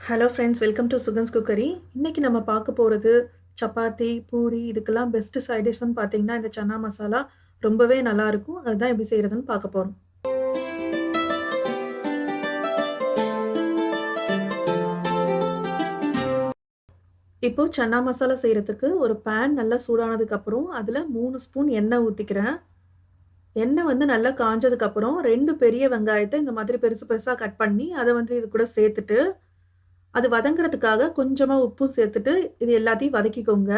Hello friends, welcome to Sugan's cookery. இன்னைக்கு நம்ம பார்க்க போறது சப்பாத்தி, பூரி இதுக்கெல்லாம் பெஸ்ட் சைட் டிஷ்ன்னு பார்த்தீங்கன்னா, இந்த சன்னா மசாலா ரொம்பவே நல்லாயிருக்கும். அதுதான் எப்படி செய்றதுன்னு பார்க்க போறோம். இப்போ சன்னா மசாலா செய்றதுக்கு ஒரு பேன் நல்லா சூடானதுக்கப்புறம், அதில 3 ஸ்பூன் எண்ணெய் ஊத்திக்கிறேன். எண்ணெய் வந்து நல்லா காஞ்சதுக்கப்புறம் 2 பெரிய வெங்காயத்த இந்த மாதிரி பெருசு பெருசா கட் பண்ணி, அத வந்து இது கூட சேர்த்துட்டு, அது வதங்குறதுக்காக கொஞ்சமா உப்பு சேர்த்துட்டு, இது எல்லாத்தையும் வதக்கிக்கோங்க.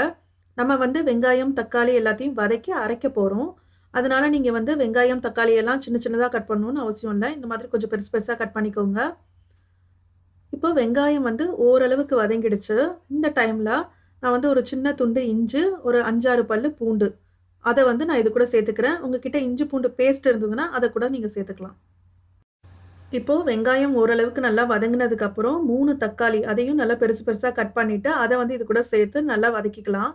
நம்ம வந்து வெங்காயம், தக்காளி எல்லாத்தையும் வதக்கி அரைக்க போறோம். அதனால நீங்க வந்து வெங்காயம், தக்காளி எல்லாம் சின்ன சின்னதா கட் பண்ணணும்னு அவசியம் இல்ல. இந்த மாதிரி கொஞ்சம் பெருசு பெருசா கட் பண்ணிக்கோங்க. இப்போ வெங்காயம் வந்து ஓரளவுக்கு வதங்கிடுச்சு. இந்த டைம்ல நான் வந்து ஒரு சின்ன துண்டு இஞ்சு, ஒரு 5, 6 பல்லு பூண்டு. அத வந்து நான் இது கூட சேர்த்துக்கிறேன். உங்ககிட்ட இஞ்சி பூண்டு பேஸ்ட் இருந்ததுன்னா, அத கூட நீங்க சேர்த்துக்கலாம். இப்போ வெங்காயம் ஓரளவுக்கு நல்லா வதங்கினதுக்கு அப்புறம் 3 தக்காளி அதையும் நல்லா பெருசு பெருசா கட் பண்ணிட்டு, அத வந்து இது கூட சேர்த்து நல்லா வதக்கிக்கலாம்.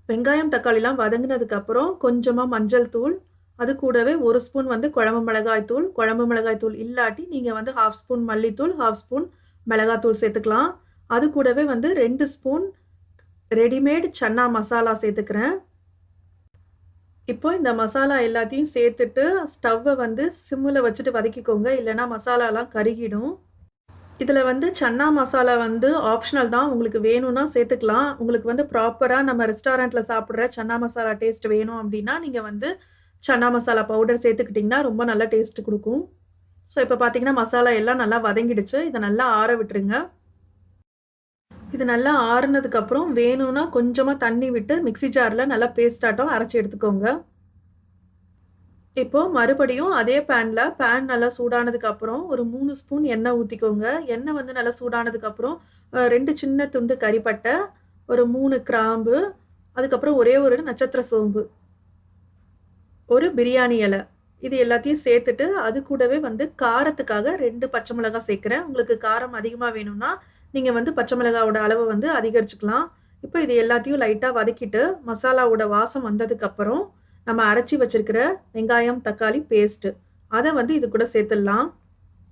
வெங்காயம், தக்காளிலாம் வதங்கினதுக்கு அப்புறம் கொஞ்சமா மஞ்சள் தூள், அது கூடவே 1 ஸ்பூன் வந்து குழம்பு மிளகாய் தூள். குழம்பு மிளகாய் தூள் இல்லாட்டி நீங்க வந்து 1/2 ஸ்பூன் மல்லித்தூள், 1/2 ஸ்பூன் மிளகாத்தூள் சேர்த்துக்கலாம். அது கூடவே வந்து 2 ஸ்பூன் ரெடிமேட் சன்னா மசாலா சேர்த்துக்கிறேன். இப்போ இந்த மசாலா எல்லாத்தையும் சேர்த்துட்டு ஸ்டவ்வ வந்து சிம்முல வச்சுட்டு வதக்கிக்கோங்க. இல்லன்னா மசாலாலாம் கருகிடும். இதுல வந்து சன்னா மசாலா வந்து ஆப்ஷனல் தான். உங்களுக்கு வேணும்னா சேர்த்துக்கலாம். உங்களுக்கு வந்து ப்ராப்பரா நம்ம ரெஸ்டாரண்ட்ல சாப்பிடுற சன்னா மசாலா டேஸ்ட் வேணும் அப்டின்னா, நீங்க வந்து சன்னா மசாலா பவுடர் சேர்த்துக்கிட்டீங்கன்னா, ரொம்ப நல்ல டேஸ்ட் குடுக்கும். ஸோ இப்ப பார்த்தீங்கன்னா, மசாலா எல்லாம் நல்லா வதங்கிடுச்சு. இத நல்லா ஆற விட்டுருங்க. இது நல்லா ஆறுனதுக்கப்புறம் வேணும்னா கொஞ்சமா தண்ணி விட்டு மிக்ஸி ஜார்ல நல்லா பேஸ்ட்டாட்டம் அரைச்சு எடுத்துக்கோங்க. இப்போ மறுபடியும் அதே பேன் நல்லா சூடானதுக்கு அப்புறம் ஒரு 3 ஸ்பூன் எண்ணெய் ஊத்திக்கோங்க. எண்ணெய் வந்து நல்லா சூடானதுக்கு அப்புறம் 2 சின்ன துண்டு கறிப்பட்டை, ஒரு 3 கிராம்பு, அதுக்கப்புறம் ஒரே ஒரு நட்சத்திர சோம்பு, ஒரு பிரியாணி இலை. இது எல்லாத்தையும் சேர்த்துட்டு, அது கூடவே வந்து காரத்துக்காக 2 பச்சை மிளகாய் சேர்க்கிறேன். உங்களுக்கு காரம் அதிகமா வேணும்னா, நீங்க வந்து பச்சை மிளகாயோட அளவ வந்து அதிகரிச்சுக்கலாம். இப்போ இது எல்லாத்தையும் லைட்டா வதக்கிட்டு, மசாலாவோட வாசம் வந்ததுக்கப்புறம், நம்ம அரைச்சு வச்சிருக்கிற வெங்காயம், தக்காளி பேஸ்ட்டு, அத வந்து இது கூட சேர்த்துடலாம்.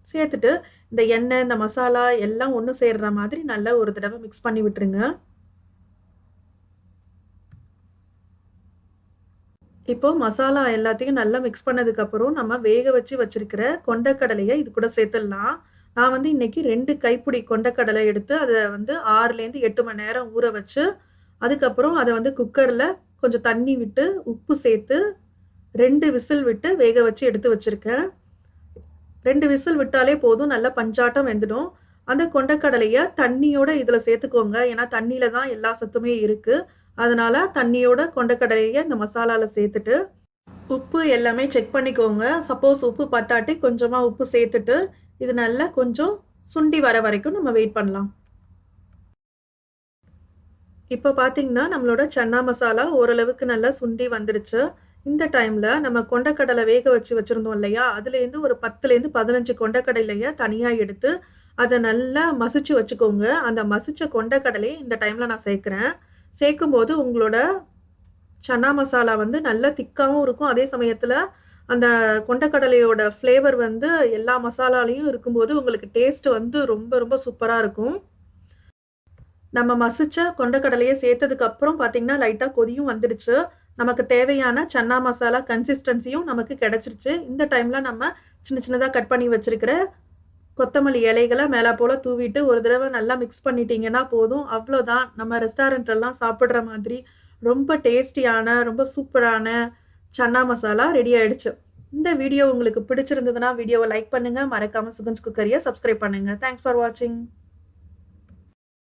சேர்த்துட்டு, இந்த எண்ணெய், இந்த மசாலா எல்லாம் ஒண்ணு சேர்ற மாதிரி நல்லா ஒரு தடவ மிக்ஸ் பண்ணி விட்டுருங்க. இப்போ மசாலா எல்லாத்தையும் நல்லா மிக்ஸ் பண்ணதுக்கப்புறம், நம்ம வேக வச்சு வச்சிருக்கிற கொண்டைக்கடலைய இது கூட சேர்த்துடலாம். நான் வந்து இன்னைக்கு 2 கைப்பிடி கொண்டைக்கடலை எடுத்து, அத வந்து 6லேருந்து 8 மணி நேரம் ஊற வச்சு, அதுக்கப்புறம் அத வந்து குக்கர்ல கொஞ்சம் தண்ணி விட்டு, உப்பு சேர்த்து 2 விசில் விட்டு வேக வச்சு எடுத்து வச்சிருக்கேன். 2 விசில் விட்டாலே போதும். நல்லா பஞ்சாட்டம் வெந்துடும். அந்த கொண்டைக்கடலைய தண்ணியோட இதுல சேர்த்துக்கோங்க. ஏன்னா, தண்ணீல தான் எல்லா சத்துமே இருக்கு. அதனால தண்ணியோட கொண்டைக்கடலைய இந்த மசாலால சேர்த்துட்டு, உப்பு எல்லாமே செக் பண்ணிக்கோங்க. சப்போஸ் உப்பு பத்தாட்டி கொஞ்சமா உப்பு சேர்த்துட்டு, இது நல்லா கொஞ்சம் சுண்டி வர வரைக்கும் நம்ம வெயிட் பண்ணலாம். இப்ப பார்த்தீங்கன்னா, நம்மளோட சன்னா மசாலா ஓரளவுக்கு நல்லா சுண்டி வந்துடுச்சு. இந்த டைம்ல நம்ம கொண்டைக்கடலை வேக வச்சு வச்சிருந்தோம் இல்லையா? அதுலேருந்து ஒரு 10லேருந்து 15 கொண்டைக்கடலைய தனியா எடுத்து, அத நல்லா மசிச்சு வச்சுக்கோங்க. அந்த மசிச்ச கொண்டைக்கடலைய இந்த டைம்ல நான் சேர்க்கிறேன். சேர்க்கும்போது உங்களோட சன்னா மசாலா வந்து நல்லா திக்காவும் இருக்கும். அதே சமயத்துல அந்த கொண்டைக்கடலையோட ஃப்ளேவர் வந்து எல்லா மசாலாலயும் இருக்கும்போது, உங்களுக்கு டேஸ்ட் வந்து ரொம்ப ரொம்ப சூப்பரா இருக்கும். நம்ம மசிச்ச கொண்டைக்கடலைய சேர்த்ததுக்கு அப்புறம் பார்த்தீங்கன்னா, லைட்டா கொதியும் வந்துடுச்சு. நமக்கு தேவையான சன்னா மசாலா கன்சிஸ்டன்சியும் நமக்கு கிடைச்சிருச்சு. இந்த டைம்ல நம்ம சின்ன சின்னதா கட் பண்ணி வச்சிருக்கிற கொத்தமல்லி இலைகள மேலாப்போல தூவிட்டு ஒரு தடவ நல்லா மிக்ஸ் பண்ணிட்டீங்கன்னா போதும். அவ்வளோதான். நம்ம ரெஸ்டாரண்ட்லலாம் சாப்பிடுற மாதிரி ரொம்ப டேஸ்டியான, ரொம்ப சூப்பரான சன்னா மசாலா ரெடி ஆயிடுச்சு. இந்த வீடியோ உங்களுக்கு பிடிச்சிருந்ததுன்னா, வீடியோவ லைக் பண்ணுங்க. மறக்காம சுகன்ஸ் குக்கரிய சப்ஸ்கிரைப் பண்ணுங்க. தேங்க்ஸ் ஃபார் வாட்சிங்.